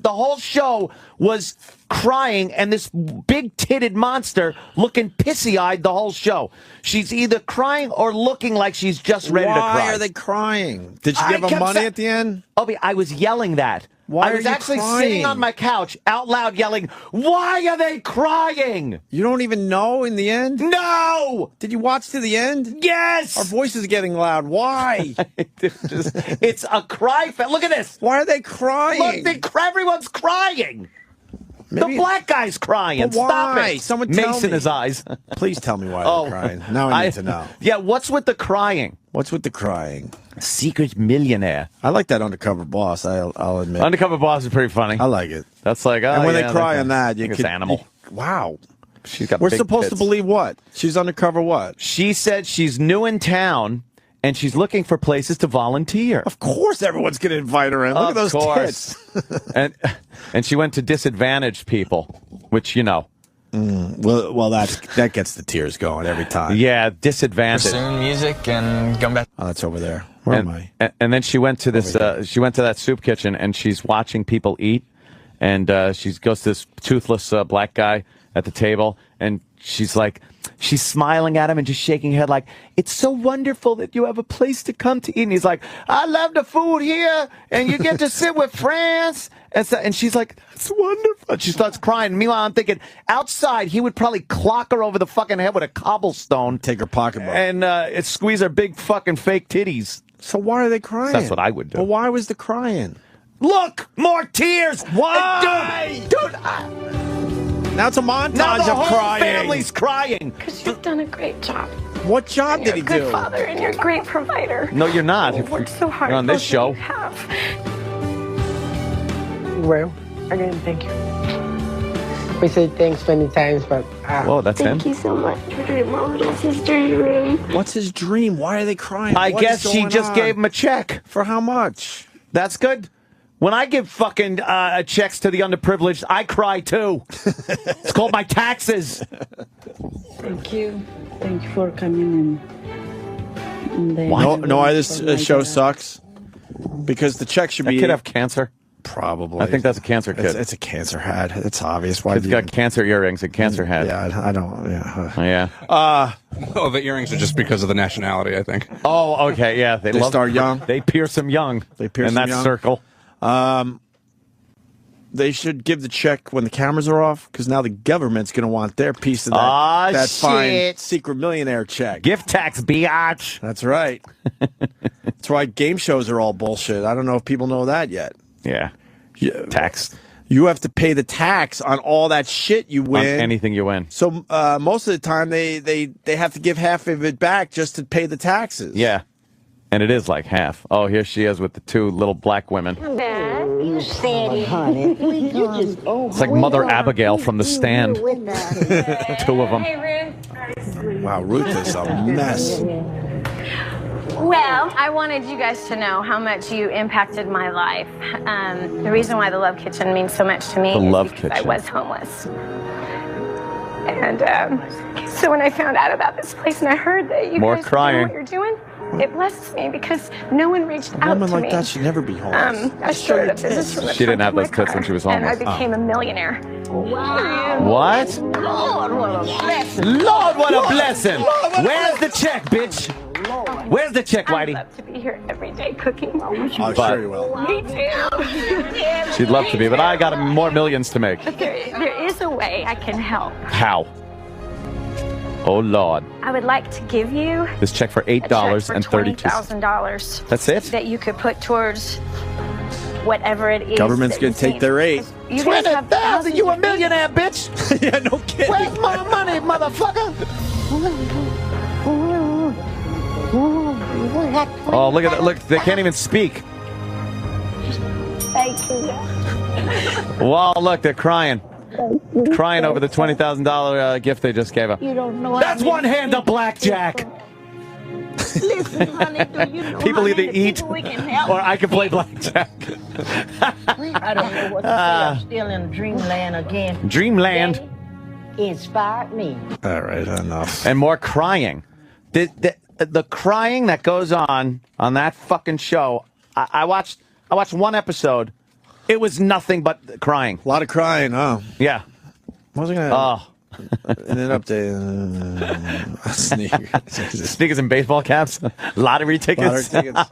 [SPEAKER 3] the whole show was crying, and this big-titted monster looking pissy-eyed the whole show. She's either crying or looking like she's just ready to cry.
[SPEAKER 2] Why are they crying? Did you give them money at the end?
[SPEAKER 3] Opie, I was yelling that.
[SPEAKER 2] Why
[SPEAKER 3] I was
[SPEAKER 2] are you
[SPEAKER 3] actually
[SPEAKER 2] crying?
[SPEAKER 3] sitting on my couch out loud yelling, why are they crying?
[SPEAKER 2] You don't even know in the end?
[SPEAKER 3] No!
[SPEAKER 2] Did you watch to the end?
[SPEAKER 3] Yes!
[SPEAKER 2] Our voice is getting loud. Why?
[SPEAKER 3] It's a cry fest. Look at this.
[SPEAKER 2] Why are they crying?
[SPEAKER 3] Look, everyone's crying.
[SPEAKER 2] Maybe,
[SPEAKER 3] the black guy's crying.
[SPEAKER 2] But
[SPEAKER 3] Stop
[SPEAKER 2] why?
[SPEAKER 3] it.
[SPEAKER 2] Someone tell
[SPEAKER 3] Mace in
[SPEAKER 2] me.
[SPEAKER 3] his eyes.
[SPEAKER 2] Please tell me why they're crying. Now I need to know.
[SPEAKER 3] Yeah, what's with the crying?
[SPEAKER 2] What's with the crying?
[SPEAKER 3] Secret Millionaire.
[SPEAKER 2] I like that Undercover Boss, I'll admit.
[SPEAKER 3] Undercover Boss is pretty funny.
[SPEAKER 2] I like it.
[SPEAKER 3] That's like,
[SPEAKER 2] and when they cry on that, you
[SPEAKER 3] can.
[SPEAKER 2] can.
[SPEAKER 3] Animal.
[SPEAKER 2] Wow.
[SPEAKER 3] She's got
[SPEAKER 2] We're
[SPEAKER 3] big
[SPEAKER 2] supposed
[SPEAKER 3] tits.
[SPEAKER 2] to believe what? She's undercover what?
[SPEAKER 3] She said she's new in town and she's looking for places to volunteer.
[SPEAKER 2] Of course everyone's going to invite her in. Look at those tits.
[SPEAKER 3] and she went to disadvantaged people, which, you know.
[SPEAKER 2] Well, that gets the tears going every time.
[SPEAKER 3] Yeah, disadvantaged.
[SPEAKER 10] Pursuing music and come back.
[SPEAKER 2] Oh, that's over there. Where am I?
[SPEAKER 3] And then she went to this. She went to that soup kitchen, and she's watching people eat. And she goes to this toothless black guy at the table, and she's smiling at him and just shaking her head like, it's so wonderful that you have a place to come to eat. And he's like, I love the food here, and you get to sit with friends. And she's like, that's wonderful. And she starts crying. Meanwhile, I'm thinking, outside, he would probably clock her over the fucking head with a cobblestone.
[SPEAKER 2] Take her pocketbook.
[SPEAKER 3] And squeeze her big fucking fake titties.
[SPEAKER 2] So why are they crying?
[SPEAKER 3] That's what I would do.
[SPEAKER 2] Well, why was the crying?
[SPEAKER 3] Look, more tears.
[SPEAKER 2] Why?
[SPEAKER 3] Dude,
[SPEAKER 2] now it's a montage
[SPEAKER 3] now the
[SPEAKER 2] of
[SPEAKER 3] whole
[SPEAKER 2] crying.
[SPEAKER 3] family's crying.
[SPEAKER 11] Because you've done a great job.
[SPEAKER 2] What job
[SPEAKER 11] You're
[SPEAKER 2] did he
[SPEAKER 11] a good
[SPEAKER 2] do?
[SPEAKER 11] father and you're a great provider.
[SPEAKER 3] No, you're not.
[SPEAKER 11] You've worked so hard.
[SPEAKER 3] You're on this
[SPEAKER 11] both of
[SPEAKER 3] show.
[SPEAKER 11] you have.
[SPEAKER 12] Well, again, thank you. We say thanks many times, but...
[SPEAKER 3] Whoa, that's
[SPEAKER 11] Thank
[SPEAKER 3] him?
[SPEAKER 11] you so much for doing my little sister's room.
[SPEAKER 2] What's his dream? Why are they crying?
[SPEAKER 3] I
[SPEAKER 2] What
[SPEAKER 3] guess
[SPEAKER 2] is
[SPEAKER 3] she
[SPEAKER 2] going
[SPEAKER 3] just
[SPEAKER 2] on?
[SPEAKER 3] gave him a check.
[SPEAKER 2] For how much?
[SPEAKER 3] That's good. When I give fucking checks to the underprivileged, I cry too. It's called my taxes.
[SPEAKER 13] Thank you. Thank you for coming in.
[SPEAKER 2] Know why this show sucks? Because the check should
[SPEAKER 3] That
[SPEAKER 2] be...
[SPEAKER 3] kid have cancer?
[SPEAKER 2] Probably.
[SPEAKER 3] I think that's a cancer kid.
[SPEAKER 2] It's a cancer hat. It's obvious. Why
[SPEAKER 3] He's got cancer earrings and cancer hat.
[SPEAKER 2] Yeah, I don't... Yeah.
[SPEAKER 3] Yeah.
[SPEAKER 14] Oh, the earrings are just because of the nationality, I think.
[SPEAKER 3] Oh, okay, yeah. They
[SPEAKER 2] start young?
[SPEAKER 3] They pierce them young.
[SPEAKER 2] They pierce
[SPEAKER 3] in
[SPEAKER 2] them
[SPEAKER 3] that
[SPEAKER 2] young?
[SPEAKER 3] circle.
[SPEAKER 2] They should give the check when the cameras are off, because now the government's going to want their piece of that fine secret millionaire check.
[SPEAKER 3] Gift tax, biatch.
[SPEAKER 2] That's right. That's why game shows are all bullshit. I don't know if people know that yet.
[SPEAKER 3] Yeah. Tax.
[SPEAKER 2] You have to pay the tax on all that shit you win.
[SPEAKER 3] On anything you win.
[SPEAKER 2] So most of the time they have to give half of it back just to pay the taxes.
[SPEAKER 3] Yeah. And it is like half. Oh, here she is with the two little black women.
[SPEAKER 11] Dad, you said it. Honey,
[SPEAKER 3] It's like Mother Abigail from The Stand. Two of them.
[SPEAKER 11] Hey, Ruth.
[SPEAKER 2] Wow, Ruth is a mess.
[SPEAKER 15] Well, I wanted you guys to know how much you impacted my life. The reason why the Love Kitchen means so much to me is because I was homeless. And so when I found out about this place and I heard that you guys are doing what you're doing, it blesses me because no one reached out to me.
[SPEAKER 2] A woman like that should never be homeless.
[SPEAKER 15] I started a business from the
[SPEAKER 3] She didn't
[SPEAKER 15] trunk
[SPEAKER 3] have
[SPEAKER 15] of my
[SPEAKER 3] those tits when
[SPEAKER 15] car,
[SPEAKER 3] she was
[SPEAKER 15] and I
[SPEAKER 3] homeless.
[SPEAKER 15] became a millionaire. Wow.
[SPEAKER 3] What?
[SPEAKER 15] Lord, what a blessing.
[SPEAKER 3] Lord, what a blessing. Where's the check, bitch? Where's the check, Whitey?
[SPEAKER 15] I'd love to be here every day cooking.
[SPEAKER 2] I'm sure you will.
[SPEAKER 15] Me too.
[SPEAKER 3] She'd love to be, but I got more millions to make.
[SPEAKER 15] But there is a way I can help.
[SPEAKER 3] How? Oh, Lord.
[SPEAKER 15] I would like to give you
[SPEAKER 3] This check for $8.32.
[SPEAKER 15] $20,000.
[SPEAKER 3] That's it?
[SPEAKER 15] That you could put towards whatever it is.
[SPEAKER 2] Government's
[SPEAKER 15] that
[SPEAKER 2] gonna
[SPEAKER 15] you
[SPEAKER 2] take
[SPEAKER 15] see.
[SPEAKER 2] their 8.
[SPEAKER 15] You guys have thousands
[SPEAKER 3] You a
[SPEAKER 15] of
[SPEAKER 3] millionaire, bitch?
[SPEAKER 2] Yeah, no kidding.
[SPEAKER 3] Where's my money, motherfucker? Oh, look at that. Look, they can't even speak.
[SPEAKER 11] Thank you.
[SPEAKER 3] Wow, look, they're crying. Crying over the $20,000 gift they just gave her.
[SPEAKER 11] You don't know.
[SPEAKER 3] That's one hand of blackjack.
[SPEAKER 11] Listen, honey, do you know
[SPEAKER 3] People
[SPEAKER 11] how
[SPEAKER 3] either
[SPEAKER 11] many
[SPEAKER 3] eat
[SPEAKER 11] people we can help?
[SPEAKER 3] or I can play blackjack.
[SPEAKER 12] I don't know what to say. I'm still in dreamland again.
[SPEAKER 3] Dreamland.
[SPEAKER 12] Daddy inspired me.
[SPEAKER 2] All right, enough.
[SPEAKER 3] And more crying. The crying that goes on that fucking show. I watched one episode. It was nothing but crying.
[SPEAKER 2] A lot of crying, huh?
[SPEAKER 3] Yeah.
[SPEAKER 2] What was I gonna?
[SPEAKER 3] Oh.
[SPEAKER 2] In an update. Sneakers.
[SPEAKER 3] Sneakers and baseball caps. Lottery tickets.
[SPEAKER 2] Lottery tickets.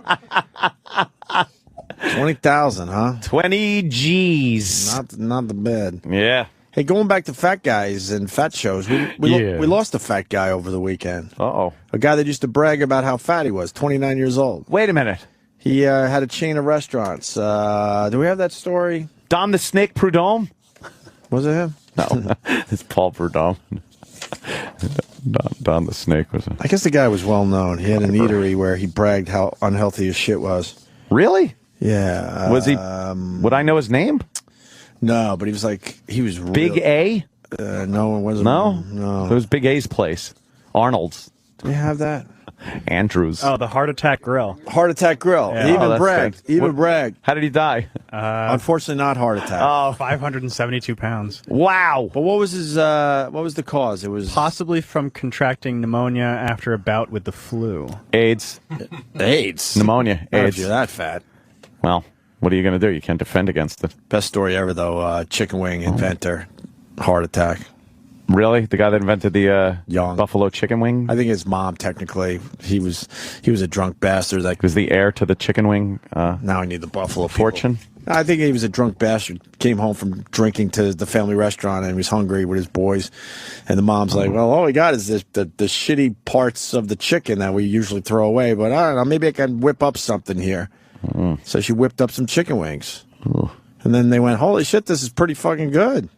[SPEAKER 2] 20,000, huh?
[SPEAKER 3] 20 G's.
[SPEAKER 2] Not the bad.
[SPEAKER 3] Yeah.
[SPEAKER 2] Hey, going back to fat guys and fat shows, we lost a fat guy over the weekend.
[SPEAKER 3] Uh-oh.
[SPEAKER 2] A guy that used to brag about how fat he was, 29 years old.
[SPEAKER 3] Wait a minute.
[SPEAKER 2] He had a chain of restaurants. Do we have that story?
[SPEAKER 3] Dom the Snake Prudhomme?
[SPEAKER 2] Was it him?
[SPEAKER 3] No, it's Paul Prudhomme. Don the Snake was it?
[SPEAKER 2] I guess the guy was well known. He had an eatery where he bragged how unhealthy his shit was.
[SPEAKER 3] Really?
[SPEAKER 2] Yeah.
[SPEAKER 3] Was he? Would I know his name?
[SPEAKER 2] No, but he was
[SPEAKER 3] Big A?
[SPEAKER 2] No, it wasn't.
[SPEAKER 3] No. It was Big A's place. Arnold's.
[SPEAKER 2] Do we have that?
[SPEAKER 6] Oh,
[SPEAKER 3] Andrews.
[SPEAKER 6] the Heart Attack Grill.
[SPEAKER 2] Heart Attack Grill.
[SPEAKER 6] Yeah.
[SPEAKER 2] He even
[SPEAKER 3] that's
[SPEAKER 2] bragged.
[SPEAKER 3] good.
[SPEAKER 2] He even bragged.
[SPEAKER 3] How did he die?
[SPEAKER 2] Unfortunately, not heart attack.
[SPEAKER 3] Oh,
[SPEAKER 6] 572 pounds.
[SPEAKER 3] wow.
[SPEAKER 2] But what was his? What was the cause? It was
[SPEAKER 6] Possibly from contracting pneumonia after a bout with the flu.
[SPEAKER 3] AIDS.
[SPEAKER 2] AIDS.
[SPEAKER 3] Pneumonia.
[SPEAKER 2] Not if
[SPEAKER 3] AIDS.
[SPEAKER 2] you're that fat.
[SPEAKER 3] Well, what are you going to do? You can't defend against it.
[SPEAKER 2] Best story ever, though. Chicken wing inventor, heart attack.
[SPEAKER 3] Really? The guy that invented the
[SPEAKER 2] Young.
[SPEAKER 3] buffalo chicken wing?
[SPEAKER 2] I think his mom, technically, he was a drunk bastard. Like,
[SPEAKER 3] Was the heir to the chicken wing
[SPEAKER 2] now I need the buffalo
[SPEAKER 3] fortune?
[SPEAKER 2] people. I think he was a drunk bastard. Came home from drinking to the family restaurant and he was hungry with his boys. And the mom's like, well, all we got is the shitty parts of the chicken that we usually throw away. But I don't know, maybe I can whip up something here. So she whipped up some chicken wings. And then they went, holy shit, this is pretty fucking good.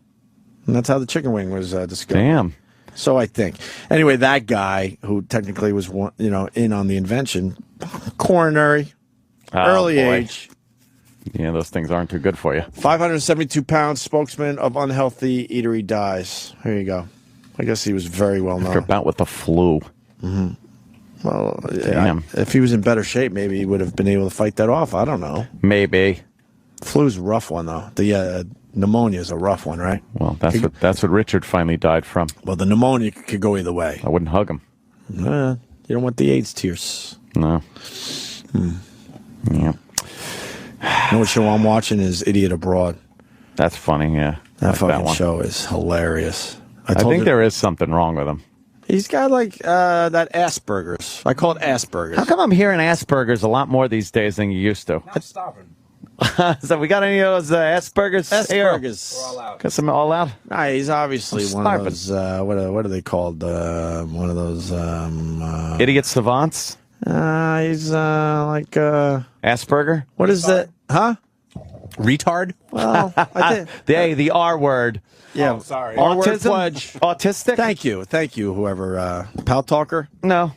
[SPEAKER 2] And that's how the chicken wing was discovered.
[SPEAKER 3] Damn.
[SPEAKER 2] So I think. Anyway, that guy who technically was in on the invention, coronary, early age.
[SPEAKER 3] Yeah, those things aren't too good for you.
[SPEAKER 2] 572-pound spokesman of unhealthy eatery dies. Here you go. I guess he was very well known.
[SPEAKER 3] After a bout with the flu.
[SPEAKER 2] Mm-hmm. Well,
[SPEAKER 3] Damn.
[SPEAKER 2] If he was in better shape, maybe he would have been able to fight that off. I don't know.
[SPEAKER 3] Maybe.
[SPEAKER 2] Flu's a rough one, though. The pneumonia is a rough one, right?
[SPEAKER 3] Well, that's what Richard finally died from.
[SPEAKER 2] Well, the pneumonia could go either way.
[SPEAKER 3] I wouldn't hug him.
[SPEAKER 2] You don't want the AIDS tears.
[SPEAKER 3] No. Yeah.
[SPEAKER 2] You know what show I'm watching is Idiot Abroad.
[SPEAKER 3] That's funny, yeah.
[SPEAKER 2] That fucking show is hilarious.
[SPEAKER 3] I think there is something wrong with him.
[SPEAKER 2] He's got like that Asperger's. I call it Asperger's.
[SPEAKER 3] How come I'm hearing Asperger's a lot more these days than you used to?
[SPEAKER 4] Not stopping.
[SPEAKER 3] So we got any of those Asperger's?
[SPEAKER 2] Asperger's.
[SPEAKER 4] We're all out.
[SPEAKER 3] Got some all out?
[SPEAKER 2] Nah, he's obviously
[SPEAKER 3] I'm
[SPEAKER 2] one of those. What are they called? One of those.
[SPEAKER 3] Idiot savants?
[SPEAKER 2] He's like.
[SPEAKER 3] Asperger?
[SPEAKER 2] What is that? Huh?
[SPEAKER 14] Retard?
[SPEAKER 2] Well, I think.
[SPEAKER 3] The R word.
[SPEAKER 2] Yeah.
[SPEAKER 4] Oh, sorry.
[SPEAKER 3] Autism?
[SPEAKER 2] Pledge.
[SPEAKER 3] Autistic?
[SPEAKER 2] Thank you, whoever. Pal Talker?
[SPEAKER 3] No.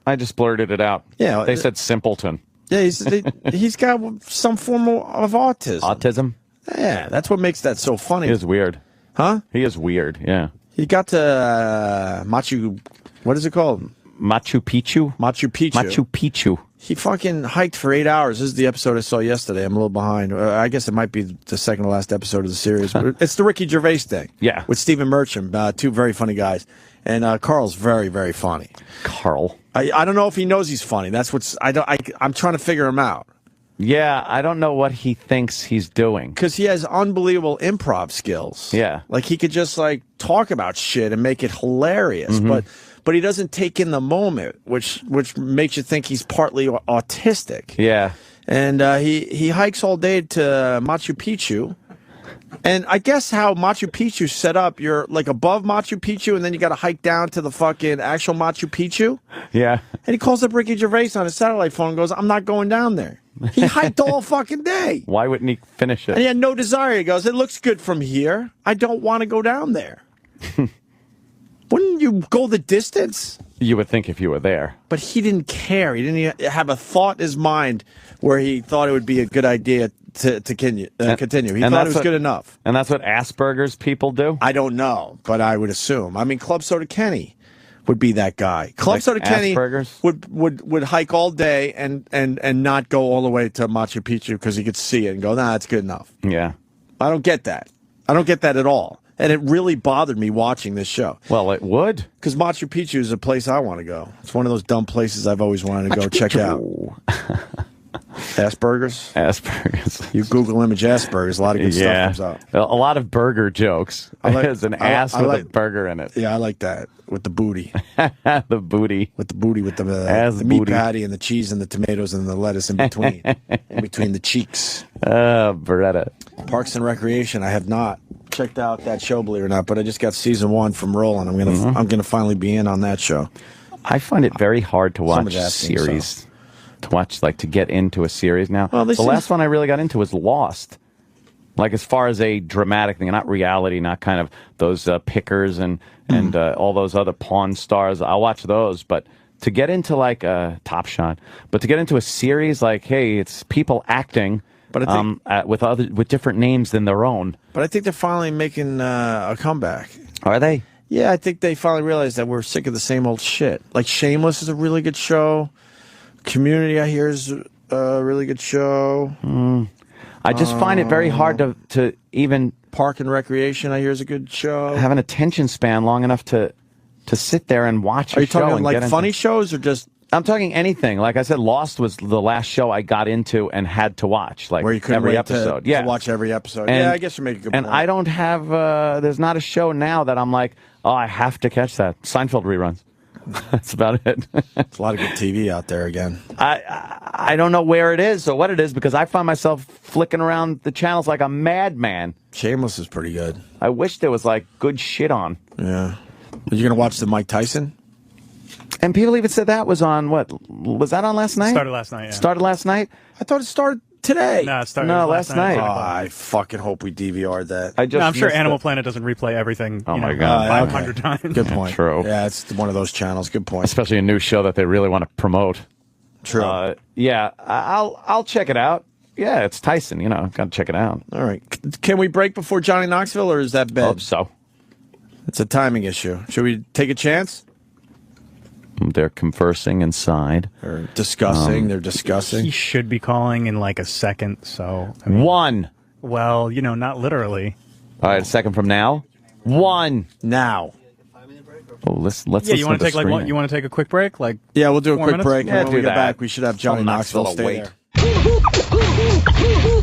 [SPEAKER 3] I just blurted it out.
[SPEAKER 2] Yeah.
[SPEAKER 3] They said simpleton.
[SPEAKER 2] Yeah, he's got some form of autism.
[SPEAKER 3] Autism?
[SPEAKER 2] Yeah, that's what makes that so funny.
[SPEAKER 3] He is weird.
[SPEAKER 2] Huh?
[SPEAKER 3] He is weird, yeah.
[SPEAKER 2] He got to what is it called?
[SPEAKER 3] Machu Picchu?
[SPEAKER 2] Machu Picchu.
[SPEAKER 3] Machu Picchu.
[SPEAKER 2] He fucking hiked for 8 hours. This is the episode I saw yesterday. I'm a little behind. I guess it might be the second to last episode of the series. But it's the Ricky Gervais thing.
[SPEAKER 3] Yeah.
[SPEAKER 2] With Stephen Merchant, two very funny guys. And Carl's very, very funny.
[SPEAKER 3] Carl.
[SPEAKER 2] I don't know if he knows he's funny. That's what's I'm trying to figure him out.
[SPEAKER 3] Yeah, I don't know what he thinks he's doing.
[SPEAKER 2] Because he has unbelievable improv skills.
[SPEAKER 3] Yeah.
[SPEAKER 2] Like he could just like talk about shit and make it hilarious.
[SPEAKER 3] Mm-hmm.
[SPEAKER 2] But he doesn't take in the moment, which makes you think he's partly autistic.
[SPEAKER 3] Yeah.
[SPEAKER 2] And he hikes all day to Machu Picchu. And I guess how Machu Picchu's set up, you're like above Machu Picchu, and then you got to hike down to the fucking actual Machu Picchu.
[SPEAKER 3] Yeah.
[SPEAKER 2] And he calls up Ricky Gervais on his satellite phone and goes, I'm not going down there. He hiked all fucking day.
[SPEAKER 3] Why wouldn't he finish it?
[SPEAKER 2] And he had no desire. He goes, it looks good from here. I don't want to go down there. Wouldn't you go the distance?
[SPEAKER 3] You would think if you were there.
[SPEAKER 2] But he didn't care. He didn't have a thought in his mind where he thought it would be a good idea to continue. He thought it was good enough.
[SPEAKER 3] And that's what Asperger's people do?
[SPEAKER 2] I don't know, but I would assume. I mean, Club Soda Kenny would be that guy. Club Soda Kenny would hike all day and not go all the way to Machu Picchu because he could see it and go, nah, that's good enough.
[SPEAKER 3] Yeah.
[SPEAKER 2] I don't get that. I don't get that at all. And it really bothered me watching this show.
[SPEAKER 3] Well, it would.
[SPEAKER 2] Because Machu Picchu is a place I want to go. It's one of those dumb places I've always wanted to go check out. Asperger's?
[SPEAKER 3] Asperger's.
[SPEAKER 2] You Google image Asperger's, a lot of good stuff comes up.
[SPEAKER 3] A lot of burger jokes. There's an ass with a burger in it.
[SPEAKER 2] Yeah, I like that. With the booty.
[SPEAKER 3] The booty.
[SPEAKER 2] With the booty, with the meat patty and the cheese and the tomatoes and the lettuce in between. In between the cheeks.
[SPEAKER 3] Beretta.
[SPEAKER 2] Parks and Recreation, I have not checked out that show, believe it or not, but I just got season 1 from rolling. I'm gonna finally be in on that show.
[SPEAKER 3] I find it very hard to watch series. To get into a series now. Well, the last one I really got into was Lost. Like, as far as a dramatic thing, not reality, not kind of those pickers and all those other Pawn Stars. I'll watch those, but to get into like a Top Shot, but to get into a series like, hey, it's people acting, but I think, with different names than their own.
[SPEAKER 2] But I think they're finally making a comeback.
[SPEAKER 3] Are they?
[SPEAKER 2] Yeah, I think they finally realized that we're sick of the same old shit. Like Shameless is a really good show. Community, I hear, is a really good show.
[SPEAKER 3] I just find it very hard to even...
[SPEAKER 2] Park and Recreation, I hear, is a good show.
[SPEAKER 3] Have an attention span long enough to sit there and watch a show.
[SPEAKER 2] Are you talking like funny shows or just...
[SPEAKER 3] I'm talking anything. Like I said, Lost was the last show I got into and had to watch. Like,
[SPEAKER 2] where you couldn't
[SPEAKER 3] every
[SPEAKER 2] wait
[SPEAKER 3] episode.
[SPEAKER 2] to watch every episode.
[SPEAKER 3] And,
[SPEAKER 2] yeah, I guess you make a good point.
[SPEAKER 3] And I don't have... there's not a show now that I'm like, oh, I have to catch that. Seinfeld reruns. That's about it.
[SPEAKER 2] It's a lot of good TV out there again.
[SPEAKER 3] I don't know where it is or what it is because I find myself flicking around the channels like a madman.
[SPEAKER 2] Shameless is pretty good.
[SPEAKER 3] I wish there was like good shit on.
[SPEAKER 2] Yeah. Are you going to watch the Mike Tyson?
[SPEAKER 3] And people even said that was on, what? Was that on last night?
[SPEAKER 6] Started last night, yeah.
[SPEAKER 3] Started last night?
[SPEAKER 2] I thought it started today.
[SPEAKER 6] No, it started
[SPEAKER 3] last night.
[SPEAKER 2] Oh, I fucking hope we DVR'd that.
[SPEAKER 6] I'm sure Animal Planet doesn't replay everything.
[SPEAKER 3] Oh my God,
[SPEAKER 6] 500 times.
[SPEAKER 2] Good point.
[SPEAKER 3] True.
[SPEAKER 2] Yeah, it's one of those channels. Good point.
[SPEAKER 3] Especially a new show that they really want to promote.
[SPEAKER 2] True.
[SPEAKER 3] Yeah, I'll check it out. Yeah, it's Tyson. Got to check it out.
[SPEAKER 2] All right. Can we break before Johnny Knoxville, or is that bad?
[SPEAKER 3] Hope so.
[SPEAKER 2] It's a timing issue. Should we take a chance?
[SPEAKER 3] They're conversing inside.
[SPEAKER 2] They're discussing. They're discussing.
[SPEAKER 6] He should be calling in like a second, so...
[SPEAKER 3] One.
[SPEAKER 6] Well, not literally.
[SPEAKER 3] All right, a second from now. One.
[SPEAKER 2] Now.
[SPEAKER 3] Oh, let's
[SPEAKER 6] yeah,
[SPEAKER 3] listen
[SPEAKER 6] you want
[SPEAKER 3] to
[SPEAKER 6] take
[SPEAKER 3] screen.
[SPEAKER 6] You want to take a quick break? Like,
[SPEAKER 2] yeah, we'll do a quick
[SPEAKER 6] minutes?
[SPEAKER 2] break.
[SPEAKER 3] Yeah,
[SPEAKER 2] and when we
[SPEAKER 3] do
[SPEAKER 2] get
[SPEAKER 3] that.
[SPEAKER 2] back, we should have Johnny Knoxville stay
[SPEAKER 3] wait.
[SPEAKER 2] there.